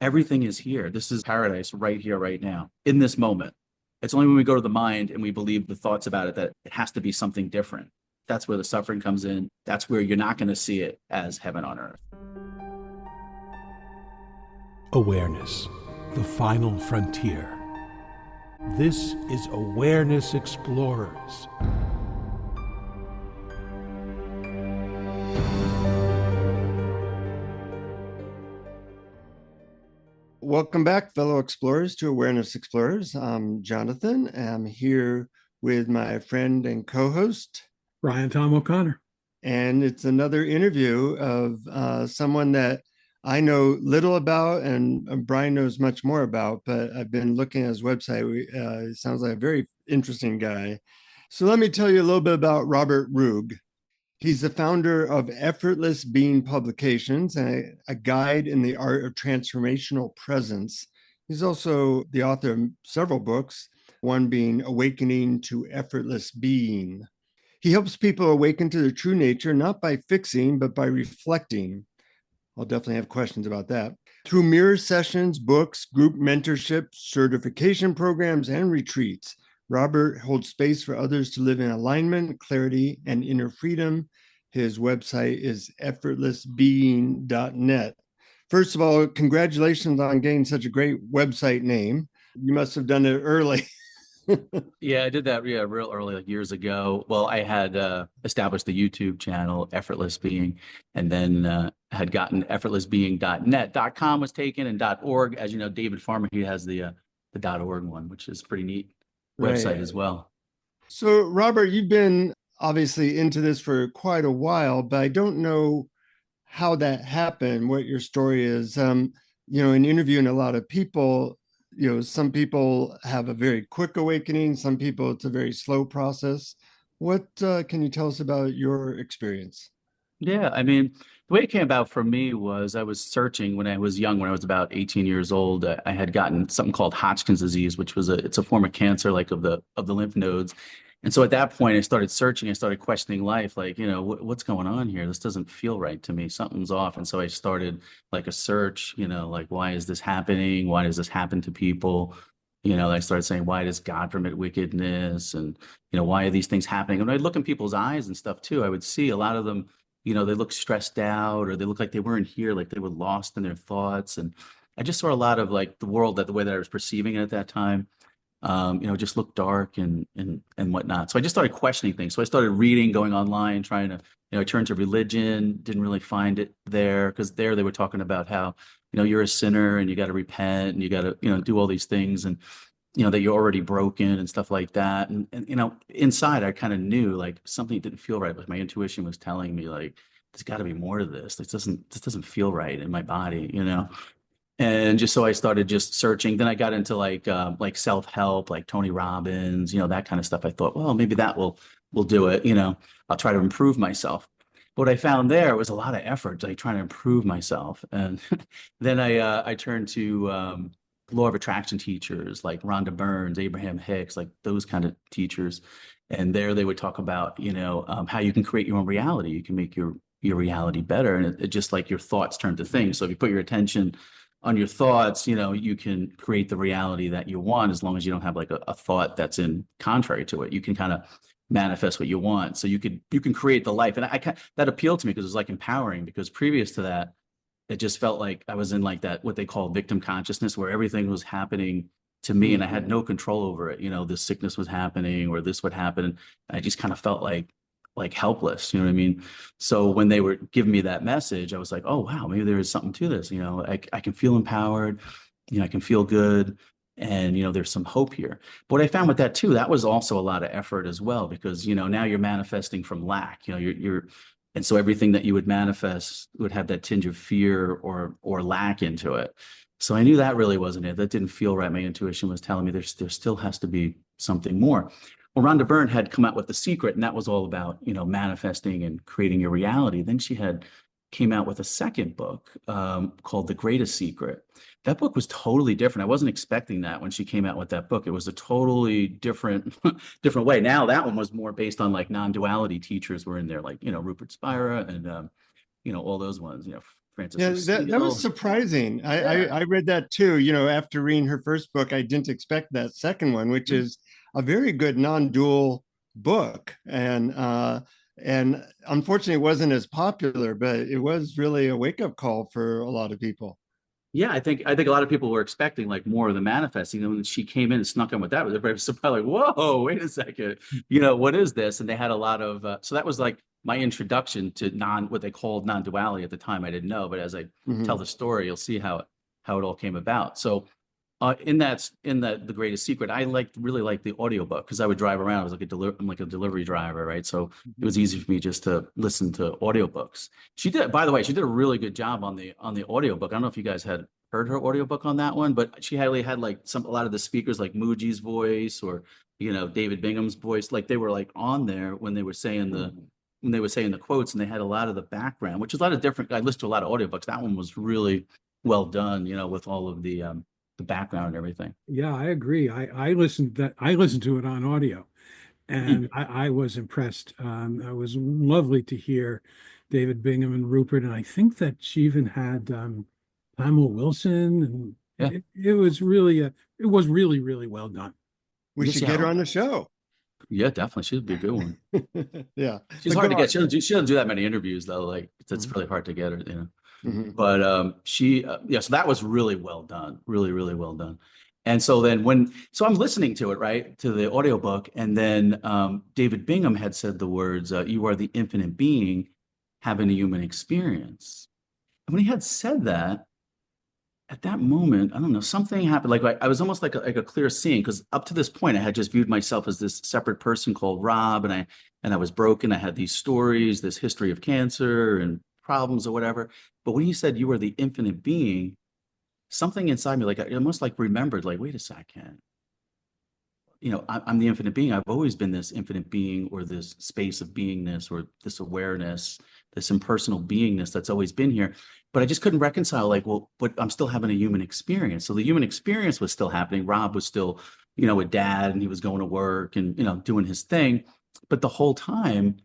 Everything is here. This is paradise right here, right now, in this moment. It's only when we go to the mind and we believe the thoughts about it that it has to be something different. That's where the suffering comes in. That's where you're not going to see it as heaven on earth. Awareness, the final frontier. This is Awareness Explorers. Welcome back, fellow explorers, to Awareness Explorers. I'm Jonathan. I'm here with my friend and co-host, Brian Tom O'Connor. and it's another interview of someone that I know little about, and Brian knows much more about, but I've been looking at his website. It sounds like a very interesting guy. So let me tell you a little bit about Robert Rugg. He's the founder of Effortless Being Publications, a guide in the art of transformational presence. He's also the author of several books, one being Awakening to Effortless Being. He helps people awaken to their true nature, not by fixing, but by reflecting. I'll definitely have questions about that. Through mirror sessions, books, group mentorship, certification programs, and retreats, Robert holds space for others to live in alignment, clarity, and inner freedom. His website is effortlessbeing.net. First of all, congratulations on getting such a great website name. You must have done it early. Yeah, I did that real early, like years ago. Well, I had established the YouTube channel, Effortless Being, and then had gotten effortlessbeing.net. .com was taken, and .org, as you know, David Farmer, he has the .org one, which is pretty neat website Right. as well. So, Robert, you've been obviously into this for quite a while, but I don't know how that happened, what your story is. In interviewing a lot of people, some people have a very quick awakening, some people it's a very slow process. What can you tell us about your experience? Yeah, I mean, the way it came about for me was I was searching when I was young, when I was about 18 years old. I had gotten something called Hodgkin's disease, which was it's a form of cancer, like of the lymph nodes. And so at that point, I started searching. I started questioning life, like, what's going on here? This doesn't feel right to me. Something's off. And so I started like a search, like, why is this happening? Why does this happen to people? I started saying, why does God permit wickedness? And, why are these things happening? And when I look in people's eyes and stuff too, I would see a lot of them, they look stressed out, or they look like they weren't here, like they were lost in their thoughts. And I just saw a lot of like the world, that the way that I was perceiving it at that time, just looked dark and whatnot. So I just started questioning things. So I started reading, going online, trying to, I turned to religion, didn't really find it there, because there they were talking about how, you're a sinner and you got to repent and you got to, do all these things, and that you're already broken and stuff like that. And inside I kind of knew like something didn't feel right. Like my intuition was telling me like, there's got to be more to this. This doesn't feel right in my body. And just so I started just searching. Then I got into like self-help, like Tony Robbins, that kind of stuff. I thought, well, maybe that will do it. I'll try to improve myself. But what I found there was a lot of effort, like trying to improve myself. And then I turned to law of attraction teachers like Rhonda Burns, Abraham Hicks, like those kind of teachers. And there they would talk about, how you can create your own reality. You can make your reality better. And it just like your thoughts turn to things. So if you put your attention on your thoughts, you can create the reality that you want, as long as you don't have like a thought that's in contrary to it. You can kind of manifest what you want. So you can create the life. And that appealed to me because it was like empowering, because previous to that, it just felt like I was in like that, what they call victim consciousness, where everything was happening to me and I had no control over it. This sickness was happening or this would happen. And I just kind of felt like helpless, you know what I mean? So when they were giving me that message, I was like, oh wow, maybe there is something to this. I can feel empowered, I can feel good. And there's some hope here. But what I found with that too, that was also a lot of effort as well, because now you're manifesting from lack. And so everything that you would manifest would have that tinge of fear or lack into it. So I knew that really wasn't it. That didn't feel right. My intuition was telling me there still has to be something more. Well, Rhonda Byrne had come out with The Secret, and that was all about, manifesting and creating your reality. Then she came out with a second book called The Greatest Secret. That book was totally different. I wasn't expecting that when she came out with that book. It was a totally different different way. Now that one was more based on like non-duality teachers were in there, like, Rupert Spira and, all those ones, Francis Yeah, that was Lucille. surprising. Yeah. I read that too. You know, after reading her first book, I didn't expect that second one, which is a very good non-dual book. And unfortunately it wasn't as popular, but it was really a wake-up call for a lot of people. Yeah, I think a lot of people were expecting like more of the manifesting. And when she came in and snuck in with that, they're very surprised, like, whoa, wait a second, what is this? And they had a lot of so that was like my introduction to what they called non-duality at the time. I didn't know, but as I tell Mhm. the story, you'll see how it all came about. So in the greatest secret, I really liked the audiobook because I would drive around. I was like I'm like a delivery driver, right? So it was easy for me just to listen to audiobooks. By the way, she did a really good job on the audiobook. I don't know if you guys had heard her audiobook on that one, but she had like a lot of the speakers like Muji's voice or David Bingham's voice, like they were like on there when they were saying the quotes, and they had a lot of the background, which is a lot of different. I listened to a lot of audiobooks. That one was really well done, with all of the background and everything. Yeah, I agree. I listened to it on audio, Hmm. and I was impressed. It was lovely to hear David Bingham and Rupert, and I think that she even had Pamela Wilson, and Yeah. it was really it was really really well done. We Yes, should get yeah. her on the show. Yeah, definitely. She'd be a good one. Yeah, She's but hard go to get. on. She doesn't do that many interviews though. Like it's Mhm. really hard to get her. Mhm. But yeah, so that was really well done. Really, really well done. And so then so I'm listening to it, right, to the audiobook, and then David Bingham had said the words, "You are the infinite being having a human experience." And when he had said that, at that moment, I don't know, something happened. Like I was almost like a clear seeing, because up to this point, I had just viewed myself as this separate person called Rob, and I was broken. I had these stories, this history of cancer and problems or whatever. But when he said you are the infinite being, something inside me, like I almost like remembered, like, wait a second, I'm the infinite being. I've always been this infinite being or this space of beingness or this awareness, this impersonal beingness that's always been here. But I just couldn't reconcile, like, well, but I'm still having a human experience. So the human experience was still happening. Rob was still, a dad, and he was going to work and, doing his thing. But the whole time,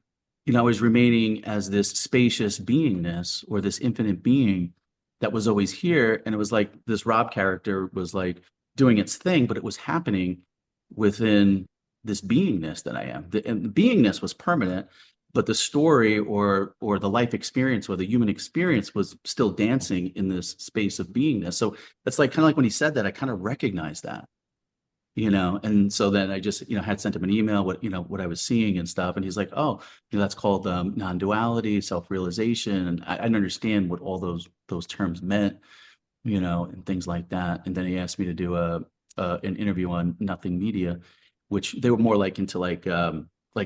I was remaining as this spacious beingness or this infinite being that was always here. And it was like this Rob character was like doing its thing, but it was happening within this beingness that I am. And the beingness was permanent, but the story or the life experience or the human experience was still dancing in this space of beingness. So that's like kind of like when he said that, I kind of recognized that, and so then I just, had sent him an email, what I was seeing and stuff. And he's like, oh, that's called non-duality, self-realization. And I didn't understand what all those terms meant, and things like that. And then he asked me to do an interview on Nothing Media, which they were more like into like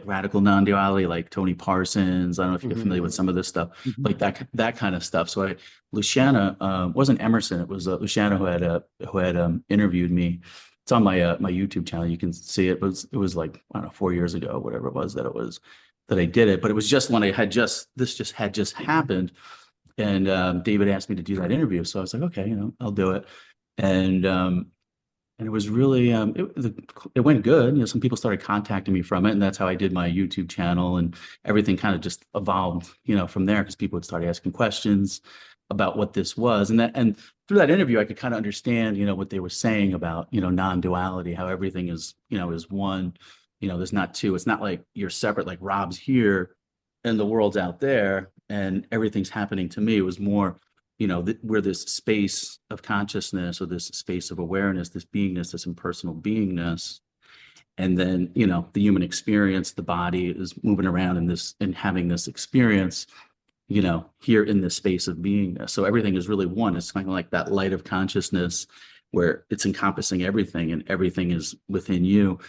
radical non-duality, like Tony Parsons. I don't know if you're Mhm. familiar with some of this stuff, Mhm. like that kind of stuff. So Luciana, wasn't Emerson, it was Luciana who had interviewed me. It's on my YouTube channel. You can see it. It was like, I don't know, 4 years ago, whatever it was that I did it. But it was just when this had just happened. And David asked me to do that interview. So I was like, okay, I'll do it. And it was really it went good. Some people started contacting me from it, and that's how I did my YouTube channel, and everything kind of just evolved, from there, because people would start asking questions about what this was. And through that interview, I could kind of understand, what they were saying about, non-duality, how everything is one. There's not two. It's not like you're separate, like Rob's here and the world's out there and everything's happening to me. It was more, we're this space of consciousness or this space of awareness, this beingness, this impersonal beingness. And then, the human experience, the body is moving around in this and having this experience, here in this space of beingness. So everything is really one. It's kind of like that light of consciousness where it's encompassing everything and everything is within you.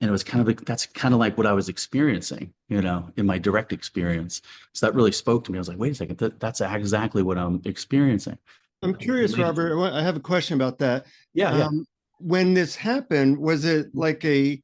And it was kind of like, that's kind of like what I was experiencing, in my direct experience. So that really spoke to me. I was like, wait a second, that's exactly what I'm experiencing. I'm curious, Related to- Robert. I have a question about that. Yeah, yeah. When this happened, was it like a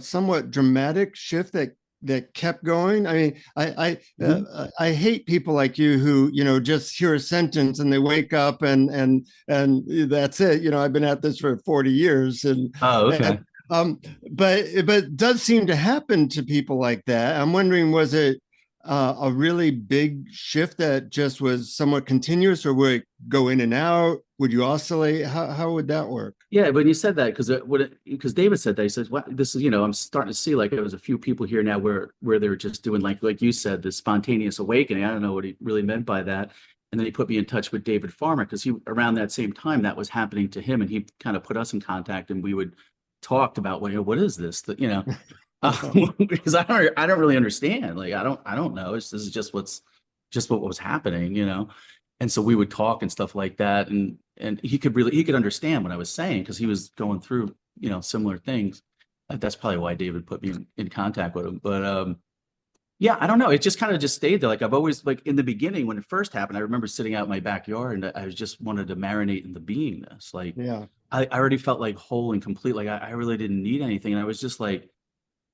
somewhat dramatic shift that kept going? I mean, Mhm. I hate people like you who just hear a sentence and they wake up and that's it. I've been at this for 40 years Oh, and okay. um, but it does seem to happen to people like that. I'm wondering, was it a really big shift that just was somewhat continuous, or would it go in and out? Would you oscillate? How would that work? Yeah, when you said that, because David said that, he says, "Wow, this is, I'm starting to see like there was a few people here now where they're just doing like you said, this spontaneous awakening." I don't know what he really meant by that. And then he put me in touch with David Farmer because he around that same time that was happening to him, and he kind of put us in contact, and we would talk about, well, what is this? Because I don't really understand. Like I don't know. This is just what was happening. And so we would talk and stuff like that, and he could understand what I was saying because he was going through similar things. That's probably why David put me in contact with him. But yeah, I don't know. It just kind of just stayed there. Like I've always like in the beginning when it first happened, I remember sitting out in my backyard and I just wanted to marinate in the beingness. Like Yeah. I already felt like whole and complete. Like I really didn't need anything. And I was just like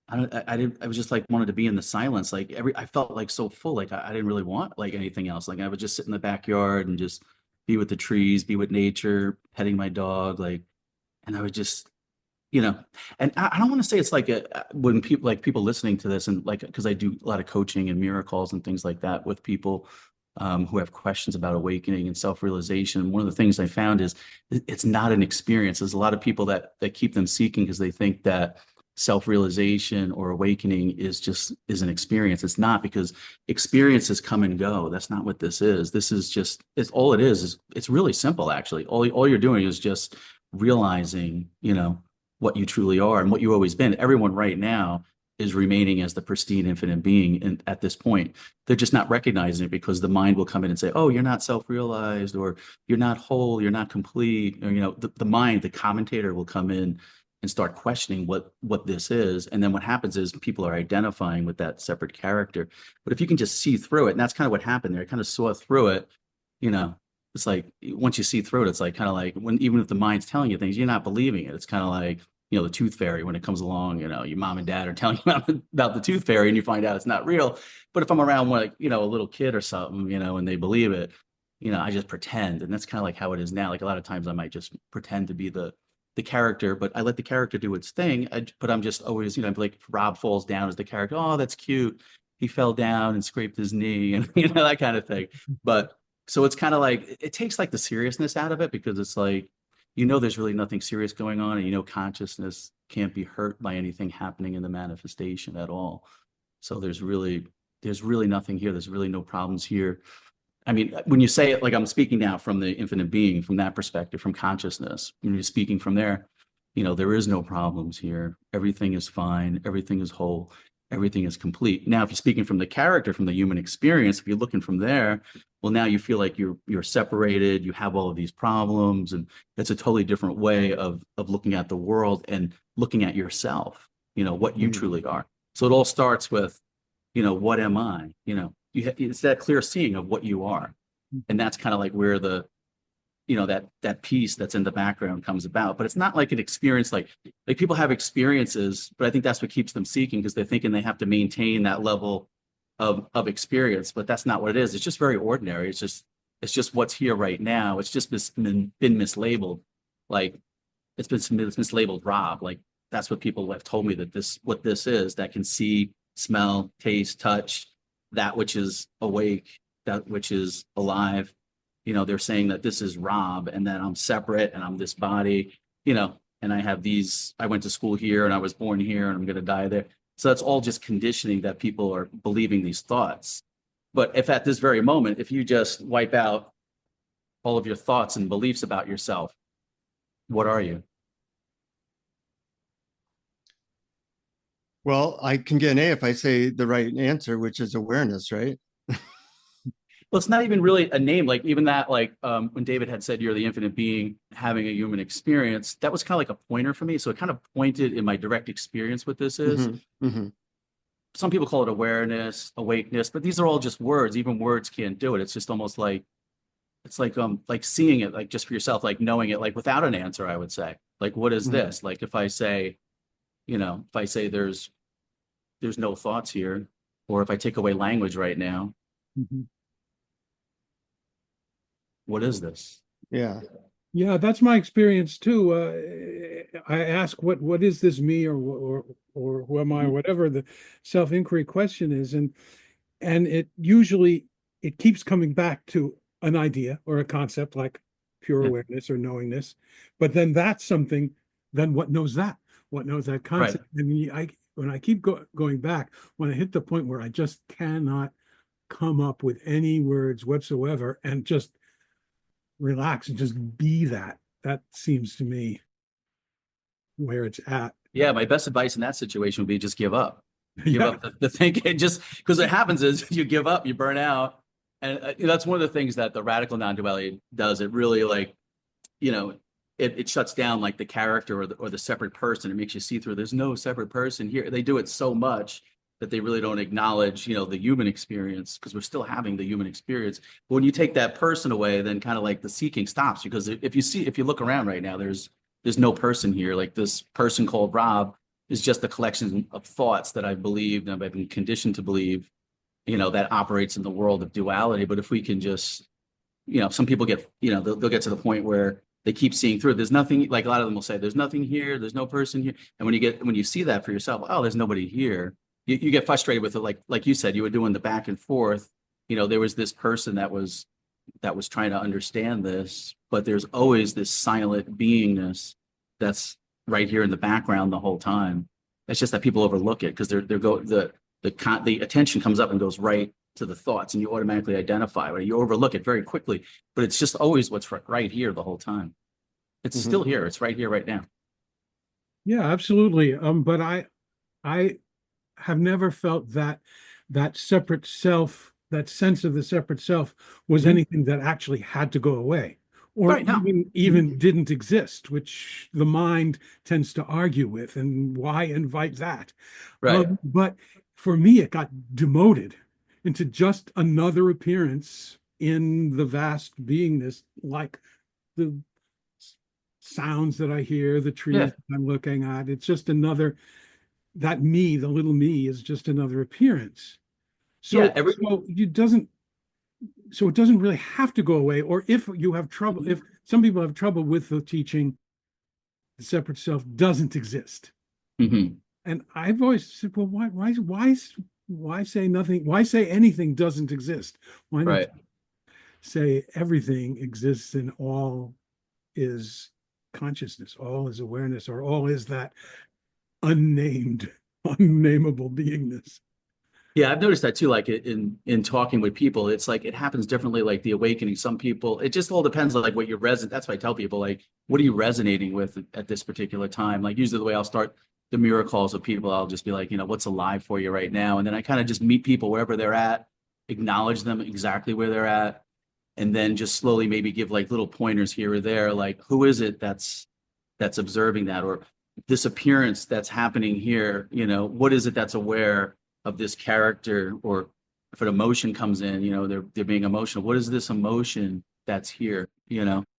I didn't. I was just like wanted to be in the silence. Like I felt like so full. Like I didn't really want like anything else. Like I would just sit in the backyard and just be with the trees, be with nature, petting my dog. Like, and I would just, you know, and I don't want to say it's like when people listening to this and like because I do a lot of coaching and miracles and things like that with people who have questions about awakening and self-realization. One of the things I found is it's not an experience. There's a lot of people that keep them seeking because they think that self-realization or awakening is an experience. It's not, because experiences come and go. That's not what this is. This is just it's all it is it's really simple actually. All you're doing is just realizing, what you truly are and what you've always been. Everyone right now is remaining as the pristine infinite being, and at this point they're just not recognizing it because the mind will come in and say, oh, you're not self-realized, or you're not whole, you're not complete, or the mind, the commentator, will come in and start questioning what this is. And then what happens is people are identifying with that separate character. But if you can just see through it, and that's kind of what happened there, I kind of saw through it. It's like once you see through it, it's like kind of like when even if the mind's telling you things, you're not believing it. It's kind of like the tooth fairy when it comes along. Your mom and dad are telling you about the tooth fairy, and you find out it's not real. But if I'm around like a little kid or something, and they believe it, I just pretend, and that's kind of like how it is now. Like a lot of times, I might just pretend to be the character, but I let the character do its thing. But I'm just always, like Rob falls down as the character. Oh, that's cute. He fell down and scraped his knee, and that kind of thing. But so it's kind of like it takes like the seriousness out of it, because it's like there's really nothing serious going on, and consciousness can't be hurt by anything happening in the manifestation at all. So there's really nothing here. There's really no problems here. I mean, when you say it, like I'm speaking now from the infinite being, from that perspective, from consciousness, when you're speaking from there, there is no problems here. Everything is fine. Everything is whole. Everything is complete. Now, if you're speaking from the character, from the human experience, if you're looking from there, well, now you feel like you're separated. You have all of these problems, and it's a totally different way of looking at the world and looking at yourself. What you truly are. So it all starts with, what am I? It's that clear seeing of what you are, and that's kind of like where the that piece that's in the background comes about. But it's not like an experience like people have experiences, but I think that's what keeps them seeking, because they're thinking they have to maintain that level of experience. But that's not what it is. It's just very ordinary. It's just what's here right now. It's just been mislabeled. Like it's been mislabeled Rob. Like that's what people have told me, that what this is, that can see, smell, taste, touch, that which is awake, that which is alive. They're saying that this is Rob, and that I'm separate, and I'm this body, and I went to school here, and I was born here, and I'm going to die there. So that's all just conditioning that people are believing these thoughts. But if at this very moment, if you just wipe out all of your thoughts and beliefs about yourself, what are you? Well, I can get an A if I say the right answer, which is awareness, right? Well, it's not even really a name. Like even that, like when David had said, you're the infinite being having a human experience, that was kind of like a pointer for me. So it kind of pointed in my direct experience what this is. Mm-hmm. Mm-hmm. Some people call it awareness, awakeness, but these are all just words. Even words can't do it. It's just almost like, it's like seeing it, like just for yourself, like knowing it, like without an answer, I would say. Like, what is this? Like if I say, there's no thoughts here, or if I take away language right now, what is this? Yeah. Yeah, that's my experience too. I ask, what is this me, or who am I, or whatever the self-inquiry question is, and And it keeps coming back to an idea or a concept like pure Yeah. awareness or knowingness. But then that's something, then what knows that? What knows that Right. concept? And when I keep going back, when I hit the point where I just cannot come up with any words whatsoever and just relax and just be that, that seems to me where it's at. Yeah, my best advice in that situation would be just give up. Give Yeah. up the thinking. Just because what happens is you give up, you burn out. And that's one of the things that the radical non-duality does. It really like, you know, it shuts down like the character or the separate person. It makes you see through there's no separate person here. They do it so much that they really don't acknowledge, the human experience because we're still having the human experience. But when you take that person away, then kind of like the seeking stops because if you look around right now, there's no person here. Like this person called Rob is just a collection of thoughts that I believed and I've been conditioned to believe, that operates in the world of duality. But if we can just, some people get, they'll get to the point where they keep seeing through it. There's nothing, like a lot of them will say, there's nothing here, there's no person here. And when you see that for yourself, oh, there's nobody here, you get frustrated with it. Like you said, you were doing the back and forth. There was this person that was trying to understand this, but there's always this silent beingness that's right here in the background the whole time. It's just that people overlook it because the attention comes up and goes right to the thoughts, and you automatically identify or you overlook it very quickly. But it's just always what's right here the whole time. It's Mm-hmm. still here. It's right here, right now. Yeah, absolutely. But I have never felt that separate self, that sense of the separate self was Mhm. anything that actually had to go away, or Right now. even didn't exist, which the mind tends to argue with. And why invite that? Right. But for me, it got demoted into just another appearance in the vast beingness, like the sounds that I hear, the trees Yeah. that I'm looking at. It's just another, that me, the little me, is just another appearance. Yeah. So it doesn't really have to go away. Or if you have trouble, if some people have trouble with the teaching, the separate self doesn't exist. Mhm. And I've always said, well, why say nothing? Why say anything doesn't exist? Why not Right. say everything exists and all is consciousness, all is awareness, or all is that unnamed, unnameable beingness? Yeah, I've noticed that too. Like in talking with people, it's like it happens differently. Like the awakening, some people, it just all depends on like what you're resonant. That's why I tell people like, what are you resonating with at this particular time? Like usually the way I'll start the mirror calls with people, I'll just be like, what's alive for you right now, and then I kind of just meet people wherever they're at, acknowledge them exactly where they're at, and then just slowly maybe give like little pointers here or there, like who is it that's observing that, or this appearance that's happening here, what is it that's aware of this character, or if an emotion comes in, they're being emotional. What is this emotion that's here?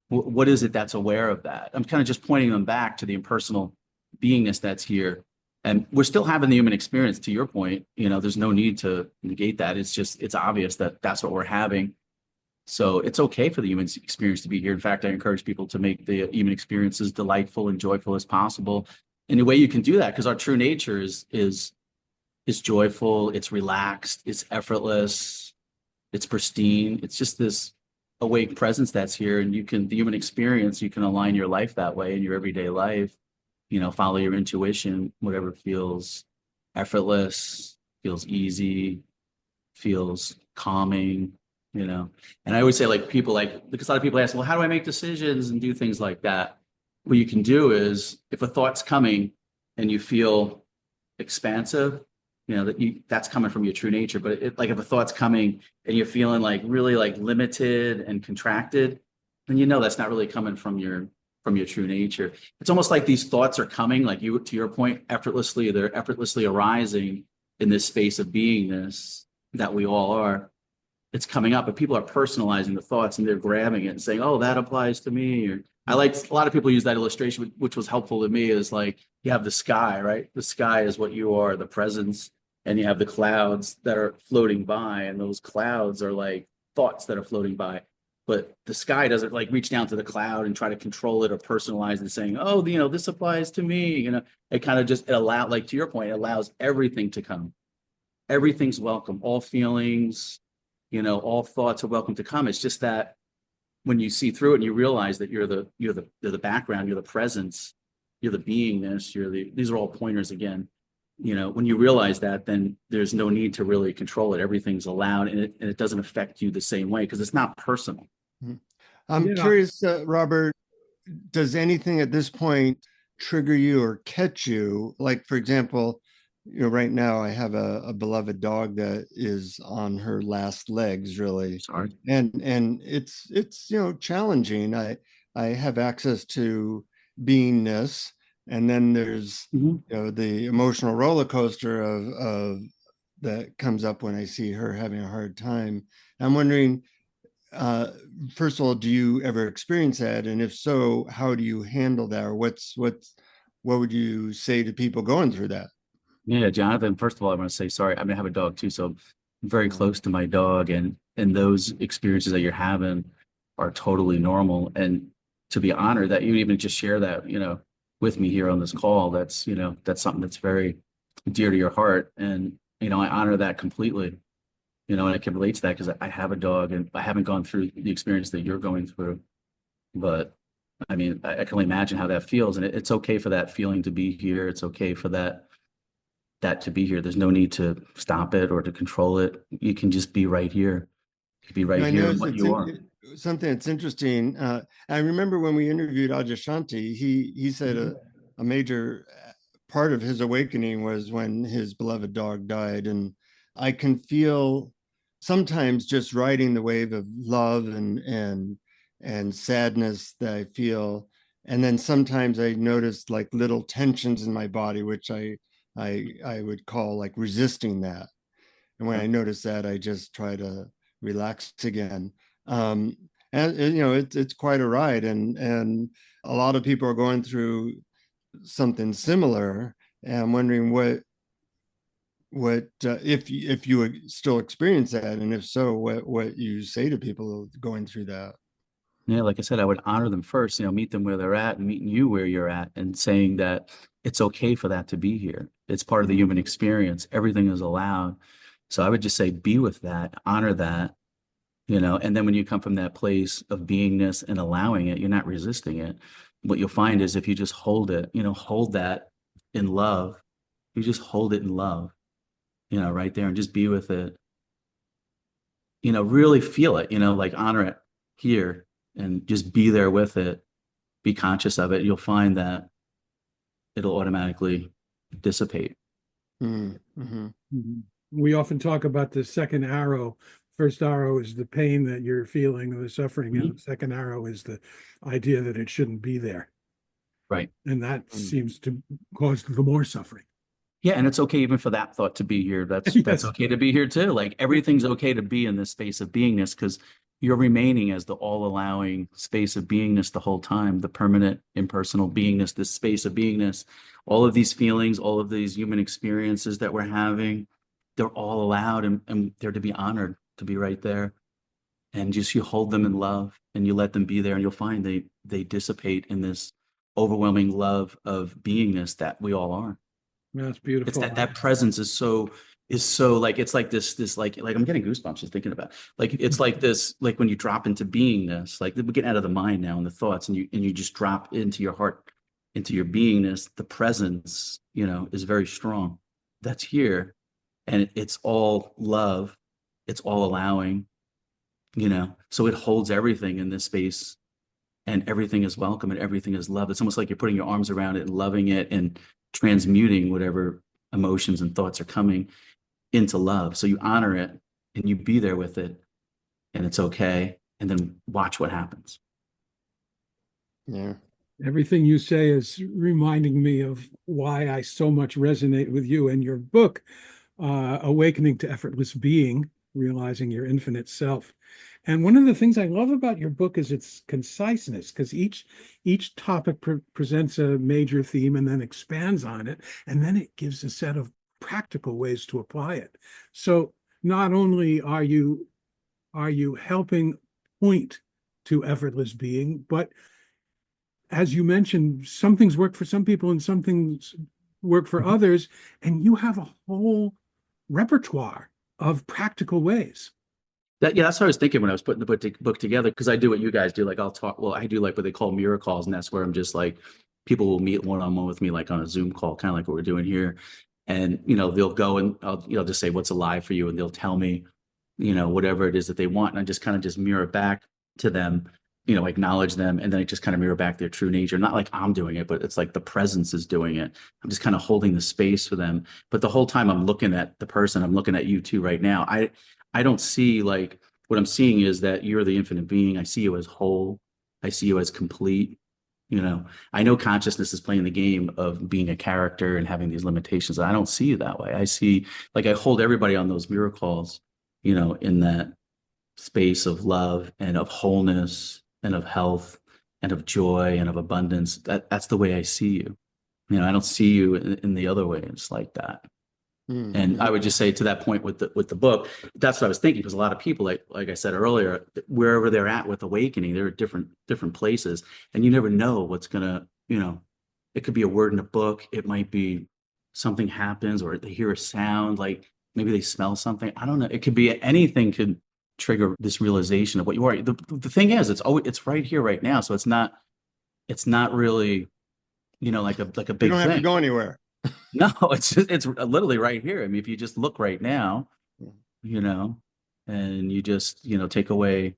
What is it that's aware of that? I'm kind of just pointing them back to the impersonal beingness that's here. And we're still having the human experience, to your point. There's no need to negate that. It's obvious that that's what we're having. So it's okay for the human experience to be here. In fact, I encourage people to make the human experience as delightful and joyful as possible. And the way you can do that, because our true nature is joyful, it's relaxed, it's effortless, it's pristine. It's just this awake presence that's here. And the human experience, you can align your life that way in your everyday life, follow your intuition, whatever feels effortless, feels easy, feels calming, you know. And I always say, like, people, like, because a lot of people ask, well, how do I make decisions and do things like that? What you can do is, if a thought's coming and you feel expansive, that's coming from your true nature. But like, if a thought's coming and you're feeling like really like limited and contracted, then that's not really coming from your true nature. It's almost like these thoughts are coming, like, to your point, effortlessly. They're effortlessly arising in this space of beingness that we all are. It's coming up, but people are personalizing the thoughts and they're grabbing it and saying, "Oh, that applies to me." Or I like, a lot of people use that illustration, which was helpful to me, is like, you have the sky, right? The sky is what you are, the presence, and you have the clouds that are floating by, and those clouds are like thoughts that are floating by. But the sky doesn't like reach down to the cloud and try to control it or personalize it, saying, "Oh, this applies to me." It kind of just, like, to your point, it allows everything to come. everything's welcome, all feelings, all thoughts are welcome to come. It's just that when you see through it and you realize that you're the background, you're the presence, you're the beingness, these are all pointers again. When you realize that, then there's no need to really control it. Everything's allowed, and it doesn't affect you the same way because it's not personal. Mhm. I'm Yeah. curious, Robert, does anything at this point trigger you or catch you? Like, for example, right now I have a beloved dog that is on her last legs, really, Sorry. and it's challenging. I have access to beingness, and then there's Mhm. the emotional roller coaster of that comes up when I see her having a hard time. I'm wondering, uh, first of all, do you ever experience that? And if so, how do you handle that? Or what would you say to people going through that? Yeah, Jonathan, first of all, I want to say sorry. I mean, I have a dog too, so I'm very Yeah. close to my dog, and those experiences that you're having are totally normal. And to be honored that you even just share that, with me here on this call, that's something that's very dear to your heart. And, I honor that completely, and I can relate to that because I have a dog and I haven't gone through the experience that you're going through. But I mean, I can only imagine how that feels. And it's okay for that feeling to be here. It's okay for that to be here. There's no need to stop it or to control it. You can just be right here. You can be right I here in noticed what you are. something that's interesting. I remember when we interviewed Adyashanti, he said Mhm. a major part of his awakening was when his beloved dog died, and I can feel sometimes just riding the wave of love and sadness that I feel, and then sometimes I notice like little tensions in my body, which I would call like resisting that. And when I notice that, I just try to relax again. Um, and it's quite a ride, and a lot of people are going through something similar. And I'm wondering what if you still experience that, and if so, what you say to people going through that. Yeah, like I said, I would honor them first, meet them where they're at and meeting you where you're at and saying that it's okay for that to be here. It's part of the human experience. Everything is allowed. So I would just say be with that, honor that, and then when you come from that place of beingness and allowing it, you're not resisting it. What you'll find is if you just hold it, hold that in love, you just hold it in love, right there and just be with it, really feel it, like honor it here and just be there with it, be conscious of it. You'll find that it'll automatically dissipate. Mm-hmm. Mhm. We often talk about the second arrow. First arrow is the pain that you're feeling or the suffering, and Mhm. the second arrow is the idea that it shouldn't be there. Right. And that seems to cause the more suffering. Yeah, and it's okay even for that thought to be here. That's Yes. okay to be here too. Like everything's okay to be in this space of beingness because you're remaining as the all-allowing space of beingness the whole time, the permanent, impersonal beingness, this space of beingness. All of these feelings, all of these human experiences that we're having, they're all allowed and they're to be honored to be right there. And just you hold them in love and you let them be there, and you'll find they dissipate in this overwhelming love of beingness that we all are. That's It's beautiful. that presence is so like it's like this like I'm getting goosebumps just thinking about it. Like it's like this like when you drop into beingness, like we're getting out of the mind now and the thoughts, and you just drop into your heart, into your beingness. The presence, is very strong. That's here, and it's all love. It's all allowing, so it holds everything in this space, and everything is welcome and everything is love. It's almost like you're putting your arms around it and loving it and transmuting whatever emotions and thoughts are coming into love. So you honor it and you be there with it, and it's okay. And then watch what happens. Yeah. Everything you say is reminding me of why I so much resonate with you and your book, Awakening to Effortless Being, Realizing Your Infinite Self. And one of the things I love about your book is its conciseness, because each topic presents a major theme and then expands on it, and then it gives a set of practical ways to apply it. So not only are you helping point to effortless being, but as you mentioned, some things work for some people and some things work for others, and you have a whole repertoire of practical ways. Yeah, that's what I was thinking when I was putting the book together, because I do what you guys do. Like I'll talk, well, I do like what they call mirror calls, and that's where I'm just like, people will meet one-on-one with me, like on a Zoom call, kind of like what we're doing here. And, they'll go and I'll, just say, what's alive for you? And they'll tell me, whatever it is that they want. And I just kind of just mirror back to them, acknowledge them. And then I just kind of mirror back their true nature. Not like I'm doing it, but it's like the presence is doing it. I'm just kind of holding the space for them. But the whole time I'm looking at the person, I'm looking at you two right now. I don't see, like, what I'm seeing is that you're the infinite being. I see you as whole. I see you as complete. I know consciousness is playing the game of being a character and having these limitations. I don't see you that way. I see, like, I hold everybody on those mirror calls, in that space of love and of wholeness and of health and of joy and of abundance. That's the way I see you. I don't see you in the other way. It's like that. And I would just say, to that point with the book, that's what I was thinking, because a lot of people, like I said earlier, wherever they're at with awakening, they're at different places, and you never know what's gonna, it could be a word in a book, it might be something happens, or they hear a sound, like maybe they smell something. I don't know. It could be anything could trigger this realization of what you are. The thing is, it's right here, right now. So it's not really, like a You big don't have to thing. go anywhere. No, it's literally right here. I mean, if you just look right now, you know, and you just, take away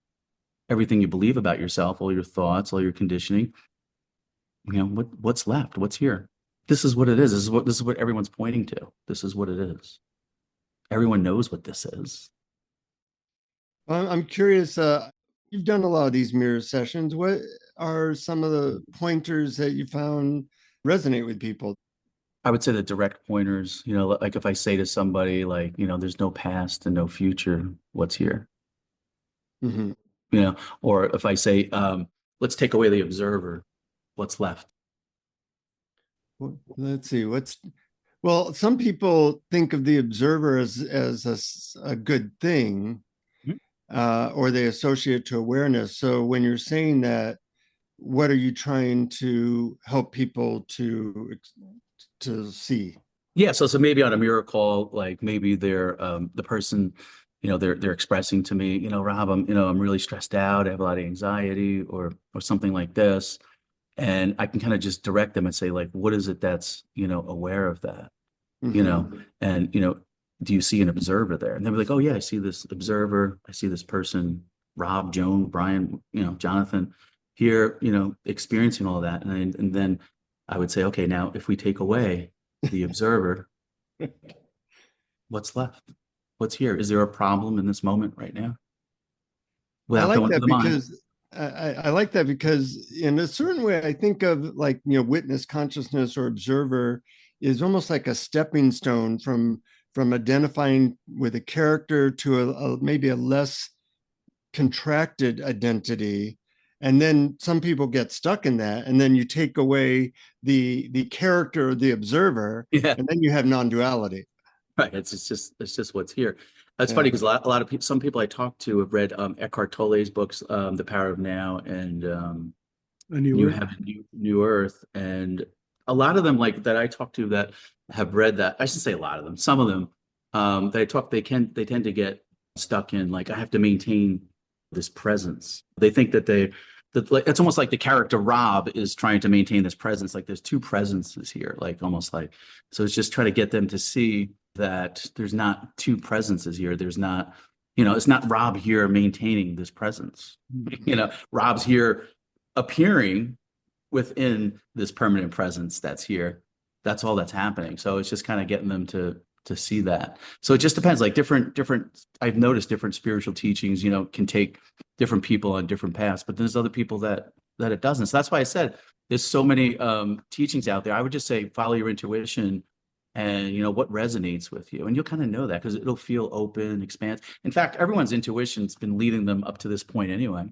everything you believe about yourself, all your thoughts, all your conditioning, what's left? What's here? This is what it is. This is what everyone's pointing to. This is what it is. Everyone knows what this is. I'm curious. You've done a lot of these mirror sessions. What are some of the pointers that you found resonate with people? I would say the direct pointers, like if I say to somebody like, there's no past and no future, what's here? Hmm. Or if I say, let's take away the observer, what's left? Well, let's see. Well, some people think of the observer as a good thing, Mhm. or they associate to awareness. So when you're saying that, what are you trying to help people to see? Yeah, so maybe on a mirror call, like maybe they're the person, they're expressing to me, Rob, I'm really stressed out, I have a lot of anxiety, or something like this. And I can kind of just direct them and say, like, what is it that's, aware of that? Hmm. And do you see an observer there? And they'll be like, oh yeah, I see this observer, I see this person, Rob, Joan, Brian, Jonathan, here, experiencing all that. And then I would say, okay, now if we take away the observer, what's left? What's here? Is there a problem in this moment right now? I Without like going to that the mind. because I like that because in a certain way, I think of, like, witness consciousness or observer is almost like a stepping stone from identifying with a character to maybe a less contracted identity. And then some people get stuck in that, and then you take away the character of the observer, Yeah. and then you have non-duality. Right. It's just what's here. That's funny Yeah. because a lot of people, some people I talk to have read Eckhart Tolle's books, The Power of Now and A new New earth. Heaven, New Earth, and a lot of them like that I talk to that have read that. I should say a lot of them. Some of them that I talk, they tend to get stuck in, like, I have to maintain this presence. They think that like, it's almost like the character Rob is trying to maintain this presence. Like there's two presences here, like almost like, so it's just try to get them to see that there's not two presences here. There's not, it's not Rob here maintaining this presence. Rob's here appearing within this permanent presence that's here. That's all that's happening. So it's just kind of getting them to see that. So it just depends. Like different. I've noticed different spiritual teachings, can take different people on different paths, but there's other people that it doesn't. So that's why I said there's so many teachings out there. I would just say follow your intuition, and what resonates with you, and you'll kind of know that because it'll feel open, expand. In fact, everyone's intuition's been leading them up to this point anyway.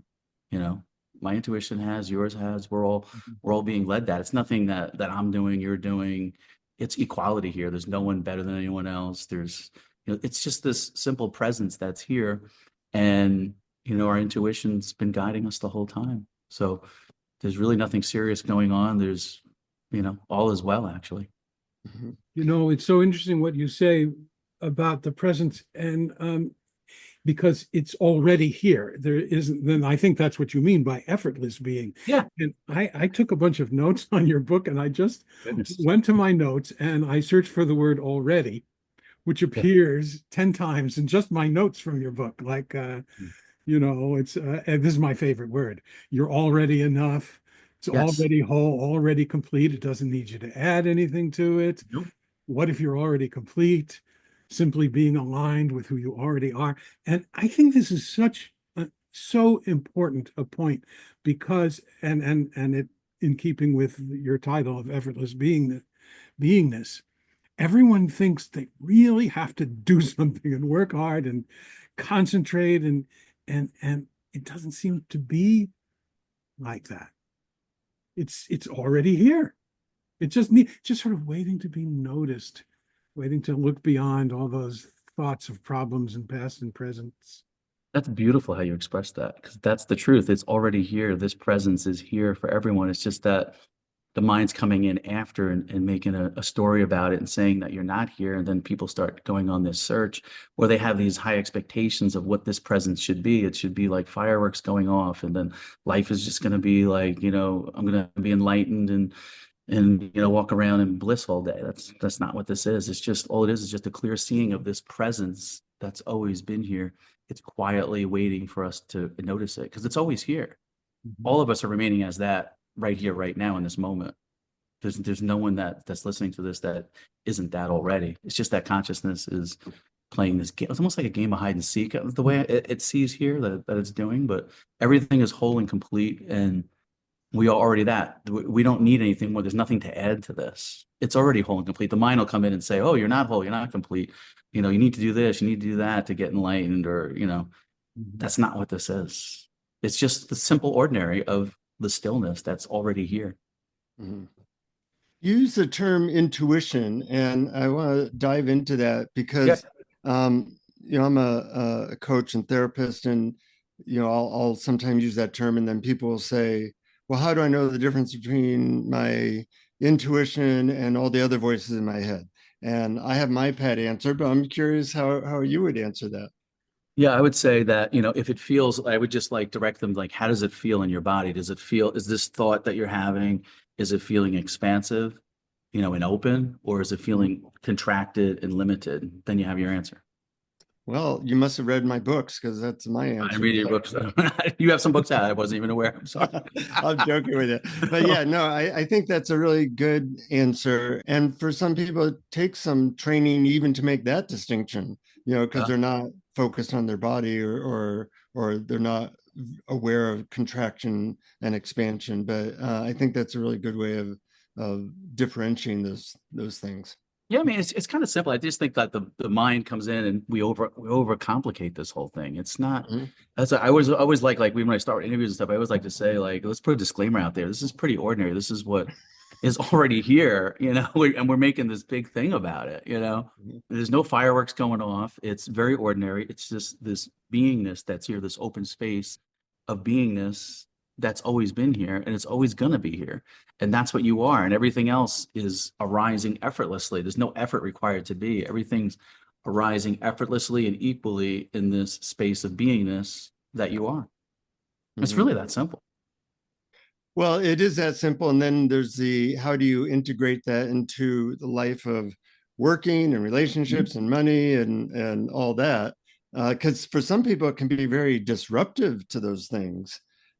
You know, my intuition has, yours has. We're all being led that. It's nothing that I'm doing, you're doing. It's equality here. There's no one better than anyone else. It's just this simple presence that's here, and our intuition's been guiding us the whole time. So there's really nothing serious going on. All is well, actually. Mhm. It's so interesting what you say. about the presence, and because it's already here. There isn't, then I think that's what you mean by effortless being. Yeah. And I took a bunch of notes on your book, and I just Goodness. went to my notes and I searched for the word already, which Yeah. appears 10 times in just my notes from your book. Like, it's, and this is my favorite word. You're already enough. It's Yes. already whole, already complete. It doesn't need you to add anything to it. Nope. What if you're already complete? Simply being aligned with who you already are. And I think this is so important a point, because and it, in keeping with your title of effortless beingness, everyone thinks they really have to do something and work hard and concentrate, and it doesn't seem to be like that. It's already here. It just sort of waiting to be noticed, waiting to look beyond all those thoughts of problems and past and presents. That's beautiful how you express that, because that's the truth. It's already here. This presence is here for everyone. It's just that the mind's coming in after and making a story about it and saying that you're not here. And then people start going on this search where they have these high expectations of what this presence should be. It should be like fireworks going off. And then life is just going to be like, I'm going to be enlightened and walk around in bliss all day. That's not what this is. It's just, all it is just a clear seeing of this presence that's always been here. It's quietly waiting for us to notice it, because it's always here. Mhm. All of us are remaining as that right here, right now, in this moment. There's no one that's listening to this that isn't that already. It's just that consciousness is playing this game. It's almost like a game of hide and seek, the way it sees here that it's doing, but everything is whole and complete, and we are already that. We don't need anything more. There's nothing to add to this. It's already whole and complete. The mind will come in and say, oh, you're not whole, you're not complete. You need to do this, you need to do that to get enlightened, or Mhm. that's not what this is. It's just the simple ordinary of the stillness that's already here. Mhm. Use the term intuition, and I want to dive into that Yeah. because I'm a coach and therapist, and I'll sometimes use that term, and then people will say, well, how do I know the difference between my intuition and all the other voices in my head? And I have my pat answer, but I'm curious how you would answer that. Yeah, I would say that, if it feels, I would just like direct them, like, how does it feel in your body? Does it feel, is this thought that you're having, is it feeling expansive, and open, or is it feeling contracted and limited? Then you have your answer. Well, you must have read my books because that's my I didn't answer. read your books. You have some books out. I wasn't even aware. I'm sorry. I'm joking with you. But yeah, no, I think that's a really good answer. And for some people, it takes some training even to make that distinction, because Yeah. they're not focused on their body or they're not aware of contraction and expansion. But I think that's a really good way of differentiating those things. Yeah, I mean, it's kind of simple. I just think that the mind comes in and we overcomplicate this whole thing. It's not. Mhm. I always like when I start interviews and stuff. I always like to say, like, let's put a disclaimer out there. This is pretty ordinary. This is what is already here, and we're making this big thing about it. Mhm. There's no fireworks going off. It's very ordinary. It's just this beingness that's here, this open space of beingness that's always been here, and it's always gonna be here. And that's what you are. And everything else is arising effortlessly. There's no effort required to be. Everything's arising effortlessly and equally in this space of beingness that you are. It's Mhm. really that simple. Well, it is that simple. And then there's the how do you integrate that into the life of working and Mhm. relationships and money and all that? Because for some people, it can be very disruptive to those things.